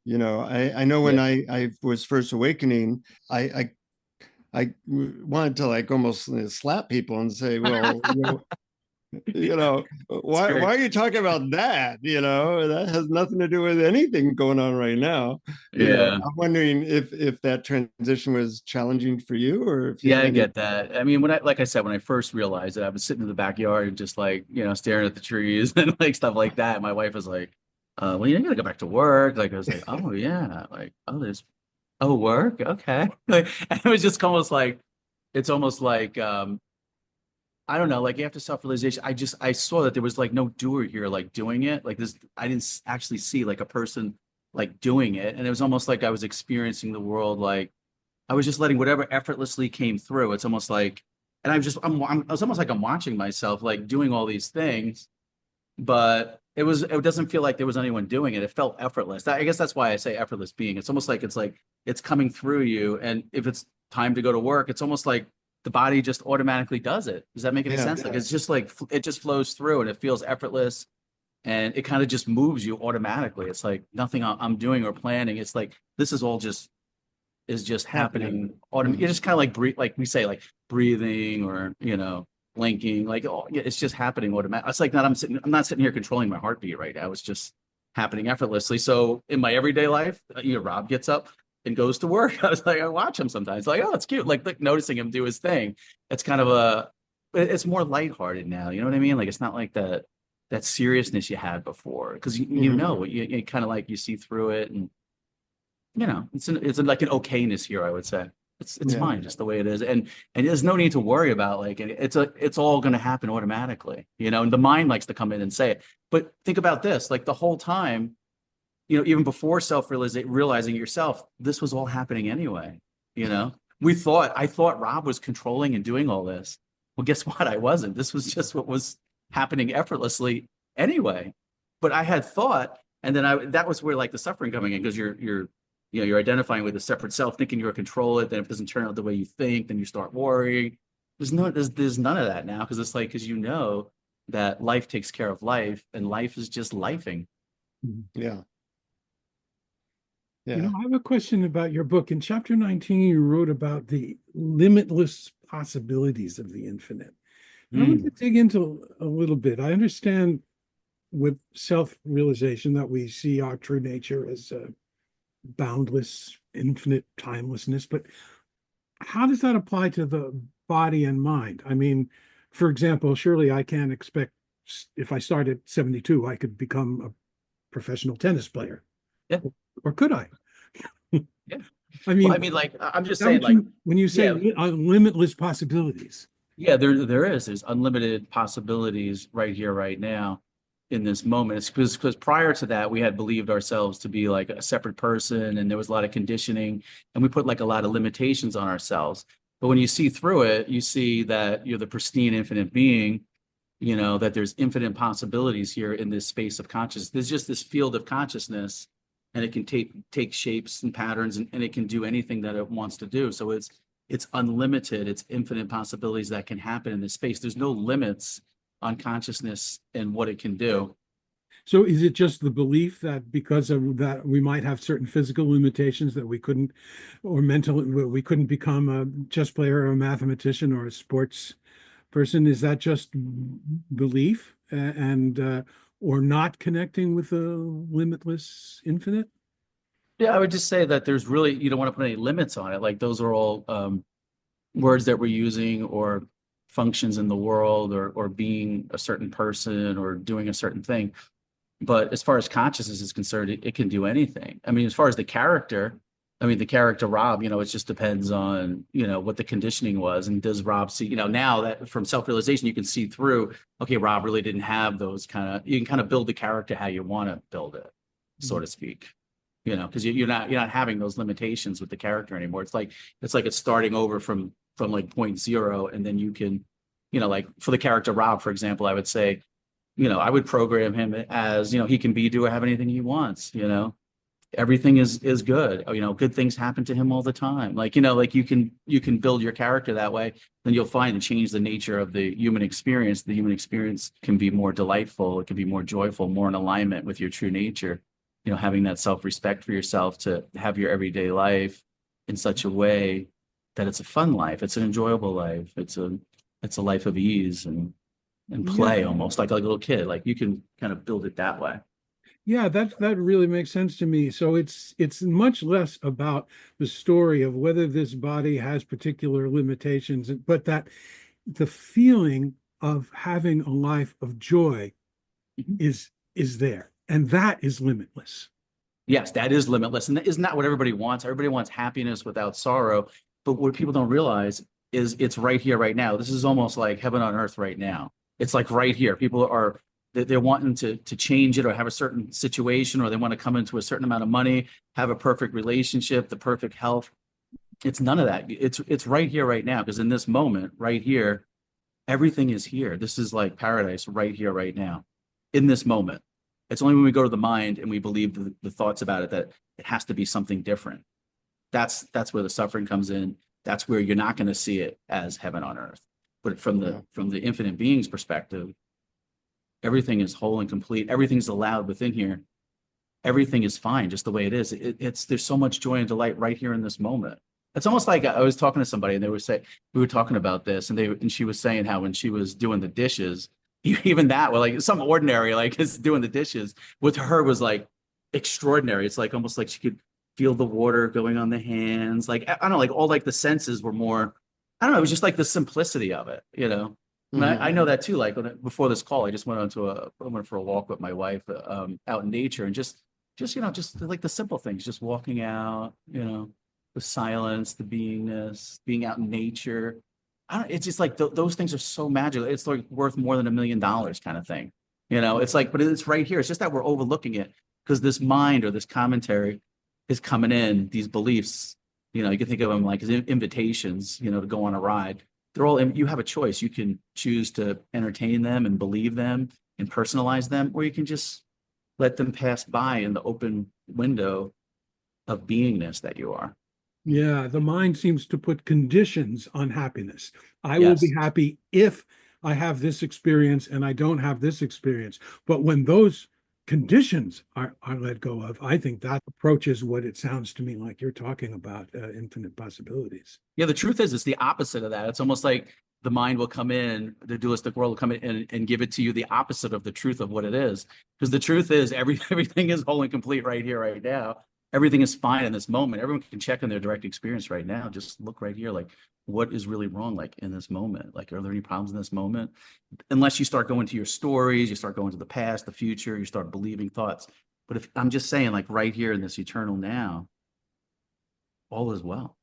I know when Yeah. I was first awakening, I wanted to like almost slap people and say, well, It's why great. are you talking about that? That has nothing to do with anything going on right now. Yeah. I'm wondering if that transition was challenging for you or if you Yeah, had I any. get that. I mean, like I said, when I first realized it, I was sitting in the backyard and just like, staring at the trees and like stuff like that. My wife was like, well, you gotta go back to work. Like I was like, oh yeah, like, oh, work, okay. Like, and it was just almost like, it's almost like, I don't know, like after self-realization, I saw that there was like no doer here, like doing it. Like this, I didn't actually see like a person like doing it. And it was almost like I was experiencing the world like I was just letting whatever effortlessly came through. It's almost like And I was almost like I'm watching myself like doing all these things, but it doesn't feel like there was anyone doing it. It felt effortless. I guess that's why I say effortless being. It's almost like it's coming through you. And if it's time to go to work, it's almost like the body just automatically does it. Does that make any Yeah. sense? Like it's just like it just flows through and it feels effortless and it kind of just moves you automatically. It's like nothing I'm doing or planning. It's like this is all just is just happening. It's just kind of like breathe, like we say, like breathing or blinking. Like oh, yeah, it's just happening automatically. It's like not I'm not sitting here controlling my heartbeat right now. It's just happening effortlessly. So in my everyday life, Rob gets up and goes to work. I was like, I watch him sometimes. Like, oh, it's cute. Like noticing him do his thing. It's kind of it's more lighthearted now. You know what I mean? Like it's not like that seriousness you had before because you kind of like you see through it and it's like an okayness here, I would say. It's Yeah. fine just the way it is. And there's no need to worry about like it's all gonna happen automatically, and the mind likes to come in and say it. But think about this, like the whole time, even before realizing yourself, this was all happening anyway. You know, I thought Rob was controlling and doing all this. Well, guess what? I wasn't. This was just what was happening effortlessly anyway. But I had thought, and then that was where like the suffering coming in because you're identifying with a separate self, thinking you're control it. Then if it doesn't turn out the way you think, then you start worrying. There's none of that now because it's like because that life takes care of life and life is just lifing. Yeah. You Yeah. know, I have a question about your book. In chapter 19, you wrote about the limitless possibilities of the infinite. And I want to dig into a little bit. I understand with self-realization that we see our true nature as boundless, infinite timelessness, but how does that apply to the body and mind? I mean, for example, surely I can't expect if I start at 72, I could become a professional tennis player. Yeah. Or could I? Yeah. I mean, Well, I mean, like I'm just saying, like when you say limitless possibilities. yeah, there's unlimited possibilities right here, right now, in this moment. It's because prior to that, we had believed ourselves to be like a separate person, and there was a lot of conditioning, and we put like a lot of limitations on ourselves. But when you see through it, you see that you're the pristine, infinite being. That there's infinite possibilities here in this space of consciousness. There's just this field of consciousness, and it can take shapes and patterns, and it can do anything that it wants to do. So it's unlimited. It's infinite possibilities that can happen in this space. There's no limits on consciousness and what it can do. So is it just the belief that because of that we might have certain physical limitations that we couldn't, or mental, we couldn't become a chess player or a mathematician or a sports person? Is that just belief and or not connecting with the limitless infinite? Yeah, I would just say that there's really, you don't want to put any limits on it. Like those are all words that we're using or functions in the world or being a certain person or doing a certain thing. But as far as consciousness is concerned, it can do anything. I mean, as far as the character Rob, it just depends on, what the conditioning was. And does Rob see, now that from self-realization, you can see through, okay, Rob really didn't have those you can kind of build the character how you want to build it, so to speak. Because you're not having those limitations with the character anymore. It's like it's starting over from like point zero, and then you can, like for the character Rob, for example, I would say, I would program him as, he can do or have anything he wants, everything is good. Good things happen to him all the time. Like, like you can build your character that way, then you'll find and change the nature of the human experience. The human experience can be more delightful, it can be more joyful, more in alignment with your true nature. Having that self-respect for yourself to have your everyday life in such a way that it's a fun life, it's an enjoyable life, it's a life of ease and play, almost like a little kid. Like you can kind of build it that way. Yeah, that really makes sense to me. So it's much less about the story of whether this body has particular limitations, but that the feeling of having a life of joy is there. And that is limitless. Yes, that is limitless. And that is not what everybody wants. Everybody wants happiness without sorrow. But what people don't realize is it's right here, right now. This is almost like heaven on earth right now. It's like right here. People they're wanting to change it or have a certain situation, or they want to come into a certain amount of money, have a perfect relationship, the perfect health. It's none of that. It's right here, right now. Because in this moment, right here, everything is here. This is like paradise right here, right now, in this moment. It's only when we go to the mind and we believe the thoughts about it that it has to be something different. That's where the suffering comes in. That's where you're not going to see it as heaven on earth. But Yeah. from the infinite being's perspective, everything is whole and complete. Everything's allowed within here. Everything is fine just the way it is. It's there's so much joy and delight right here in this moment. It's almost like I was talking to somebody and they were saying we were talking about this and she was saying how when she was doing the dishes, even that, well, like some ordinary, like is doing the dishes with her was like extraordinary. It's like almost like she could feel the water going on the hands. Like I don't know, like all like the senses were more, I don't know, it was just like the simplicity of it, you know. And I Hmm. know that too. Like before this call, I just I went for a walk with my wife out in nature and just you know just like the simple things, just walking out, you know, the silence, the beingness, being out in nature. I don't, it's just like those things are so magical. It's like worth more than $1 million kind of thing. You know, it's like, but it's right here. It's just that we're overlooking it because this mind or this commentary is coming in, these beliefs, you know, you can think of them like as invitations, you know, to go on a ride. They're all, you have a choice. You can choose to entertain them and believe them and personalize them, or you can just let them pass by in the open window of beingness that you are. Yeah, the mind seems to put conditions on happiness. I will be Yes. happy if I have this experience and I don't have this experience. But when those conditions are let go of, I think that approaches what it sounds to me like you're talking about, infinite possibilities. Yeah, the truth is, it's the opposite of that. It's almost like the mind will come in, the dualistic world will come in and give it to you the opposite of the truth of what it is. Because the truth is, everything is whole and complete right here, right now. Everything is fine in this moment. Everyone can check in their direct experience right now. Just look right here, like what is really wrong, like in this moment? Like, are there any problems in this moment? Unless you start going to your stories, you start going to the past, the future, you start believing thoughts. But if I'm just saying, like right here in this eternal now, all is well.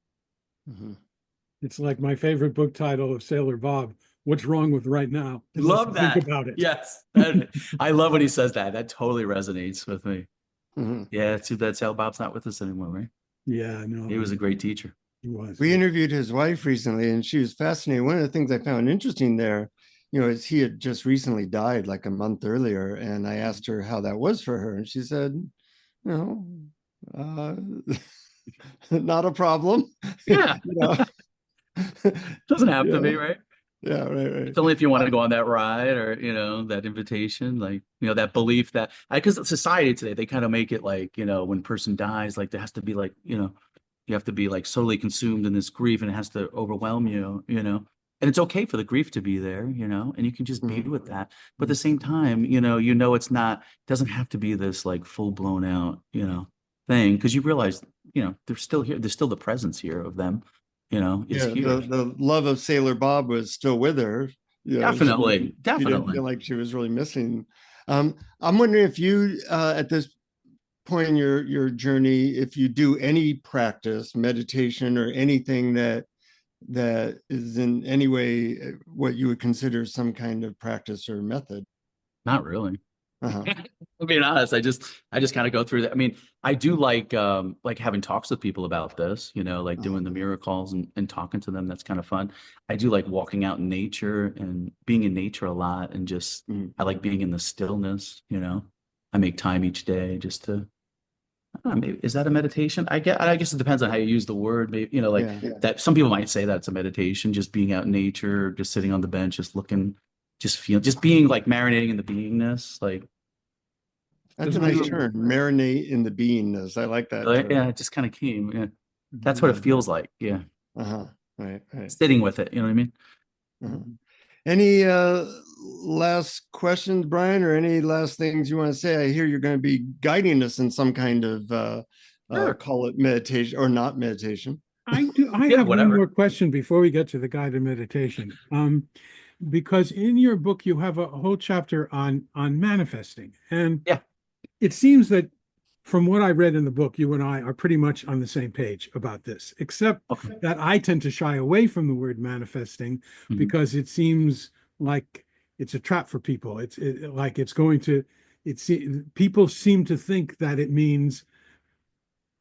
Hmm. It's like my favorite book title of Sailor Bob, What's Wrong with Right Now? Unless Love you think that. about it. Yes. I love when he says that. That totally resonates with me. Hmm. Yeah, it's too bad Sal Bob's not with us anymore, right? Yeah, no, He was a great teacher. he was. We interviewed his wife recently, and she was fascinated. One of the things I found interesting there, is he had just recently died like a month earlier, and I asked her how that was for her, and she said, you know, uh, not a problem. Yeah, doesn't have to Yeah, be, right? yeah, right, It's right. only if you want to go on that ride or, you know, that invitation, like, you know, that belief that, because society today, they kind of make it like, you know, when a person dies, like there has to be like, you know, you have to be like solely consumed in this grief and it has to overwhelm you, you know. And it's okay for the grief to be there, you know, and you can just be Mhm. with that. But at the same time, you know, it's not, it doesn't have to be this like full blown out, you know, thing because you realize, you know, they're still here. There's still the presence here of them, you know, is Yeah, here. the love of Sailor Bob was still with her. Definitely, She didn't definitely. feel like she was really missing. I'm wondering if you, at this point in your journey, if you do any practice, meditation, or anything that is in any way what you would consider some kind of practice or method. Not really. Uh-huh. I'm being honest. I just kind of go through that. I mean, I do like having talks with people about this, you know, like Uh-huh. doing the mirror calls and talking to them. That's kind of fun. I do like walking out in nature and being in nature a lot and just Mhm. I like being in the stillness, you know. I make time each day just to I don't know, maybe is that a meditation? I guess it depends on how you use the word. Maybe, you know, like Yeah, that some people might say that's a meditation, just being out in nature, just sitting on the bench, just looking, just feeling, just being like marinating in the beingness, like that's Does a my nice term. Marinate in the beingness. I like that Really? term. Yeah, it just kind of came. Yeah. That's what it Yeah. feels like. Yeah. Uh-huh. Right, right. Sitting with it. You know what I mean? Uh-huh. Any last questions, Brian, or any last things you want to say? I hear you're going to be guiding us in some kind of Sure. call it meditation or not meditation. I do. I Yeah, have one whatever. more question before we get to the guided meditation. Because in your book you have a whole chapter on manifesting, and Yeah. it seems that from what I read in the book, you and I are pretty much on the same page about this, except Okay. that I tend to shy away from the word manifesting Mhm. because it seems like it's a trap for people. Like it's going to. It's people seem to think that it means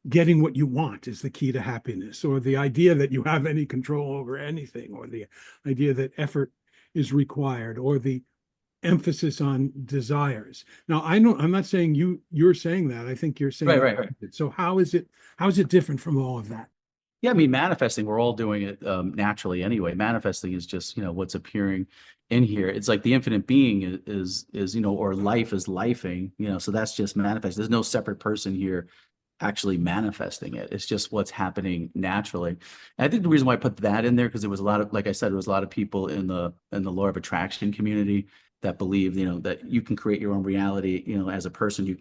getting what you want is the key to happiness, or the idea that you have any control over anything, or the idea that effort is required, or the emphasis on desires. Now, I know I'm not saying you're saying that. I think you're saying Right, the right, right. opposite. So how is it different from all of that? Yeah, I mean, manifesting, we're all doing it naturally anyway. Manifesting is just, what's appearing in here. It's like the infinite being is, or life is lifing, so that's just manifest. There's no separate person here actually manifesting it. It's just what's happening naturally. And I think the reason why I put that in there, because there was a lot of, like I said, there was a lot of people in the law of attraction community that believe, that you can create your own reality, as a person, you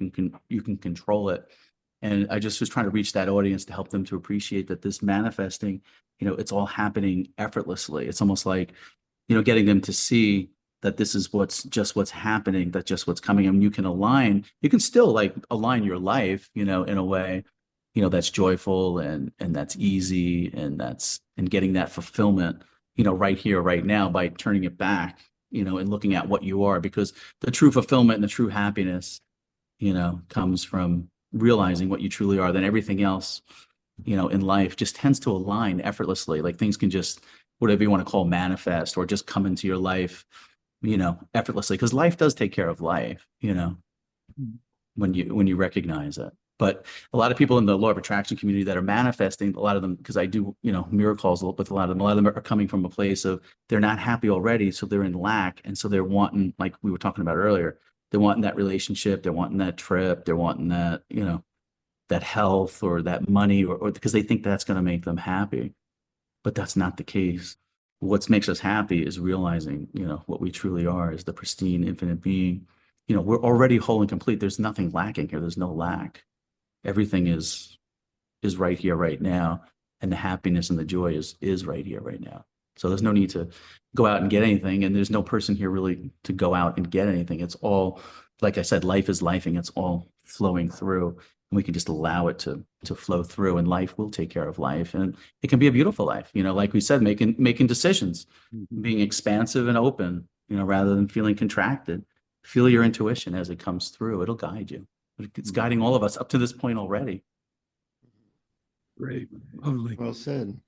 can control it. And I just was trying to reach that audience to help them to appreciate that this manifesting, it's all happening effortlessly. It's almost like, getting them to see that this is what's happening, that just what's coming. And you can still like align your life, in a way, that's joyful and that's easy and getting that fulfillment, right here, right now by turning it back, and looking at what you are, because the true fulfillment and the true happiness, comes from realizing what you truly are. Then everything else, in life just tends to align effortlessly. Like things can just, whatever you want to call, manifest or just come into your life, effortlessly. Because life does take care of life, when you recognize it. But a lot of people in the law of attraction community that are manifesting, a lot of them, because I do, miracles with a lot of them are coming from a place of they're not happy already. So they're in lack. And so they're wanting, like we were talking about earlier, they're wanting that relationship, they're wanting that trip, they're wanting that, that health or that money, or because they think that's going to make them happy. But that's not the case. What makes us happy is realizing, what we truly are is the pristine, infinite being. We're already whole and complete. There's nothing lacking here. There's no lack. Everything is right here, right now. And the happiness and the joy is right here, right now. So there's no need to go out and get anything. And there's no person here really to go out and get anything. It's all, like I said, life is lifing. It's all flowing through. And we can just allow it to flow through, and life will take care of life. And it can be a beautiful life, like we said, making decisions, Mhm. being expansive and open, rather than feeling contracted. Feel your intuition as it comes through. It'll guide you. It's guiding all of us up to this point already. Great. Lovely. Well said.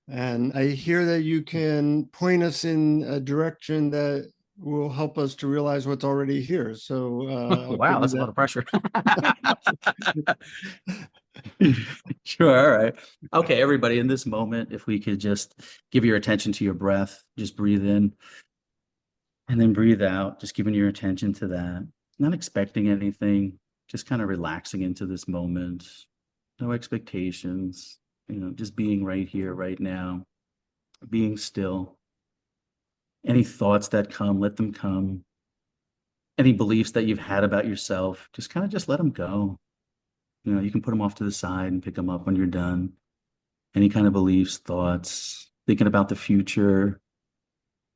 And I hear that you can point us in a direction that will help us to realize what's already here. So I'll Wow, give you that's a lot that. of pressure. Sure. All right. Okay, everybody, in this moment, if we could just give your attention to your breath, just breathe in and then breathe out, just giving your attention to that, not expecting anything, just kind of relaxing into this moment. No expectations, just being right here, right now, being still. Any thoughts that come, let them come. Any beliefs that you've had about yourself, just kind of just let them go. You can put them off to the side and pick them up when you're done. Any kind of beliefs, thoughts, thinking about the future,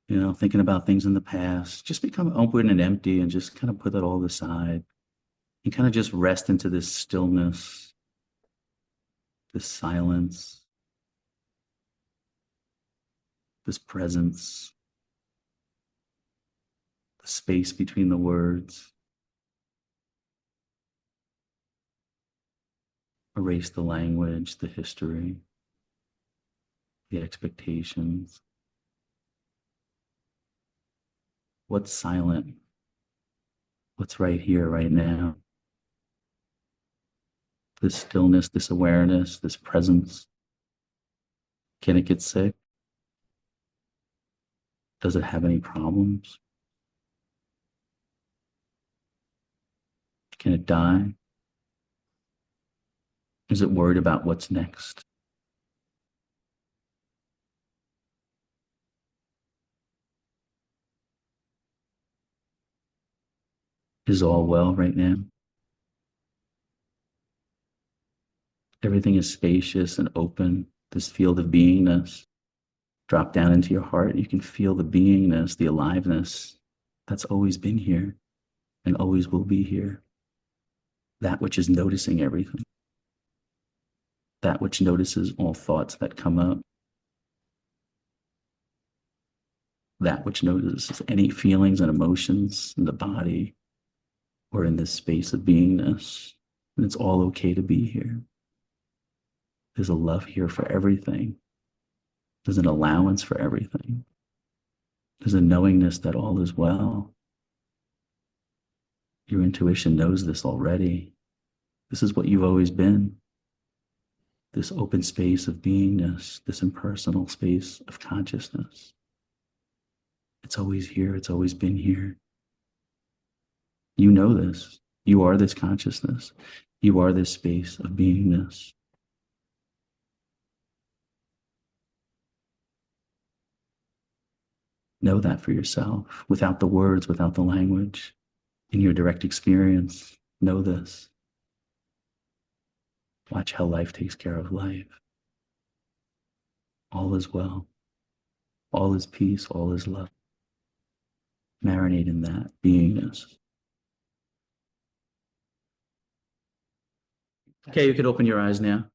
thinking about things in the past, just become open and empty and just kind of put that all aside and kind of just rest into this stillness, this silence, this presence, the space between the words. Erase the language, the history, the expectations. What's silent? What's right here, right now? This stillness, this awareness, this presence. Can it get sick? Does it have any problems? Can it die? Is it worried about what's next? Is all well right now? Everything is spacious and open. This field of beingness. Drop down into your heart. You can feel the beingness, the aliveness that's always been here and always will be here. That which is noticing everything. That which notices all thoughts that come up. That which notices any feelings and emotions in the body or in this space of beingness. And it's all okay to be here. There's a love here for everything. There's an allowance for everything. There's a knowingness that all is well. Your intuition knows this already. This is what you've always been. This open space of beingness, this impersonal space of consciousness. It's always here. It's always been here. You know this. You are this consciousness. You are this space of beingness. Know that for yourself, without the words, without the language, in your direct experience. Know this. Watch how life takes care of life. All is well. All is peace. All is love. Marinate in that beingness. Okay, you could open your eyes now.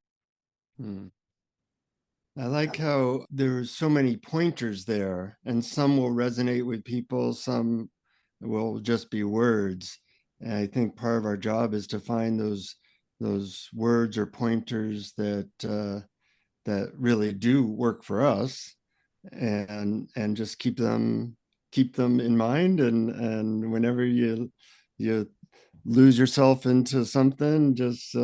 I like how there's so many pointers there, and some will resonate with people, some will just be words. And I think part of our job is to find those words or pointers that that really do work for us, and just keep them in mind. And whenever you lose yourself into something, just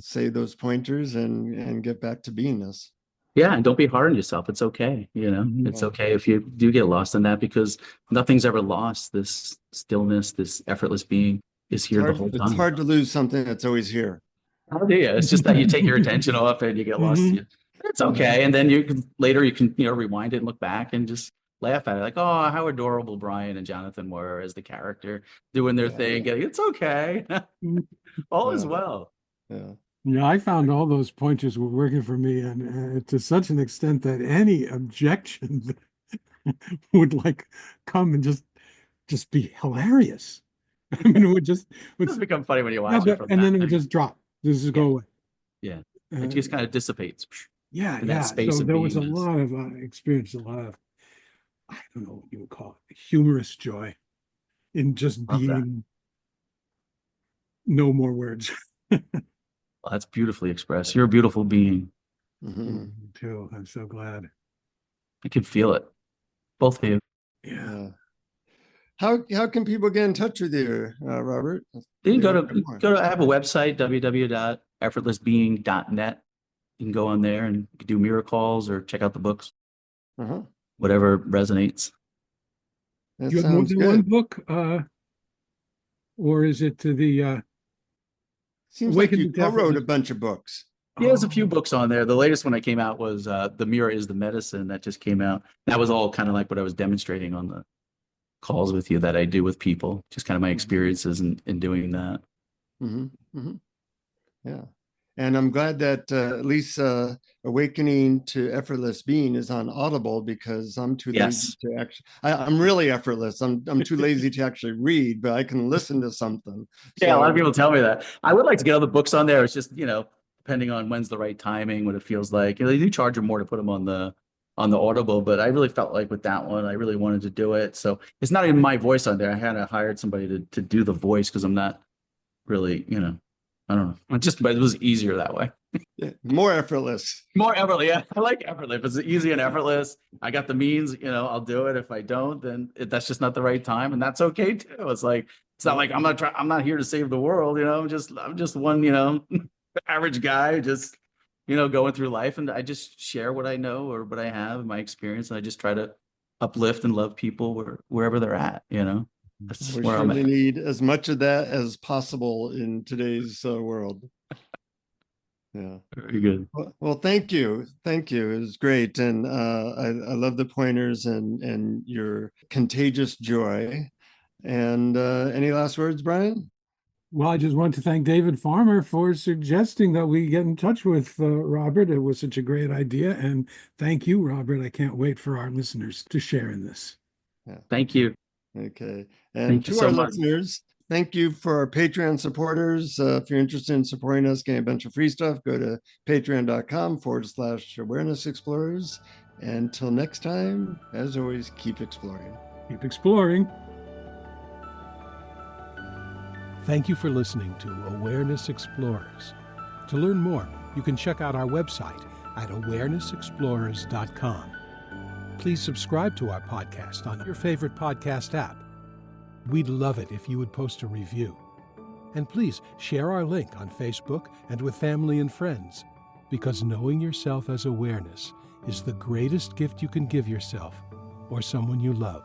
say those pointers and get back to beingness. Yeah, and don't be hard on yourself. It's okay. It's okay if you do get lost in that, because nothing's ever lost. This stillness, this effortless being is here the whole time. It's hard to lose something that's always here. Oh, yeah. It's just that you take your attention off and you get lost. It's okay. And then you can rewind it and look back and just laugh at it. Like, oh, how adorable Brian and Jonathan were as the character doing their thing. It's okay. All is well. Yeah. Yeah, I found all those pointers were working for me, and to such an extent that any objection would come and just be hilarious. I mean, it would become funny when you watch it. Then it would just drop. This is go away. Yeah, it just kind of dissipates. Yeah, in that space so of there was a beingness. lot of a lot of, I don't know what you would call it, humorous joy in just Love that. being. No more words. Well, that's beautifully expressed. You're a beautiful being. Mm-hmm. Too. I'm so glad. I can feel it. Both of you. Yeah. How can people get in touch with you, Robert? You can I have a website, www.effortlessbeing.net. You can go on there and do mirror calls or check out the books. Whatever resonates. That Do you have more sounds than good. one book? Or is it to the Seems Awaken like you to co-wrote Effortless- a bunch of books. Yeah, there's a few books on there. The latest one that came out was The Mirror is the Medicine, that just came out. That was all kind of like what I was demonstrating on the calls with you that I do with people, just kind of my experiences in doing that. Yeah. And I'm glad that at least Awakening to Effortless Being is on Audible, because I'm too lazy to actually, I'm really effortless. I'm too lazy to actually read, but I can listen to something. Yeah, a lot of people tell me that. I would like to get other books on there. It's just, depending on when's the right timing, what it feels like. They do charge more to put them on the Audible, but I really felt like with that one, I really wanted to do it. So it's not even my voice on there. I had hired somebody to do the voice, because I'm not really, I don't know. But it was easier that way. Yeah, more effortless. More effortless. Yeah, I like effortless. If it's easy and effortless, I got the means, I'll do it. If I don't, then that's just not the right time. And that's okay too. It's not like I'm not here to save the world. I'm just one, average guy, just, going through life. And I just share what I know or what I have in my experience. And I just try to uplift and love people wherever they're at, That's We where I'm surely at. need as much of that as possible in today's world. Yeah. Very good. Well, thank you. It was great. And I love the pointers and your contagious joy. And any last words, Brian? Well, I just want to thank David Farmer for suggesting that we get in touch with Robert. It was such a great idea. And thank you, Robert. I can't wait for our listeners to share in this. Yeah. Thank you. Okay. And Thank you to so our much. listeners, thank you for our Patreon supporters. If you're interested in supporting us, getting a bunch of free stuff, go to patreon.com/awareness explorers. Until next time, as always, keep exploring. Keep exploring. Thank you for listening to Awareness Explorers. To learn more, you can check out our website at awarenessexplorers.com. Please subscribe to our podcast on your favorite podcast app. We'd love it if you would post a review. And please share our link on Facebook and with family and friends, because knowing yourself as awareness is the greatest gift you can give yourself or someone you love.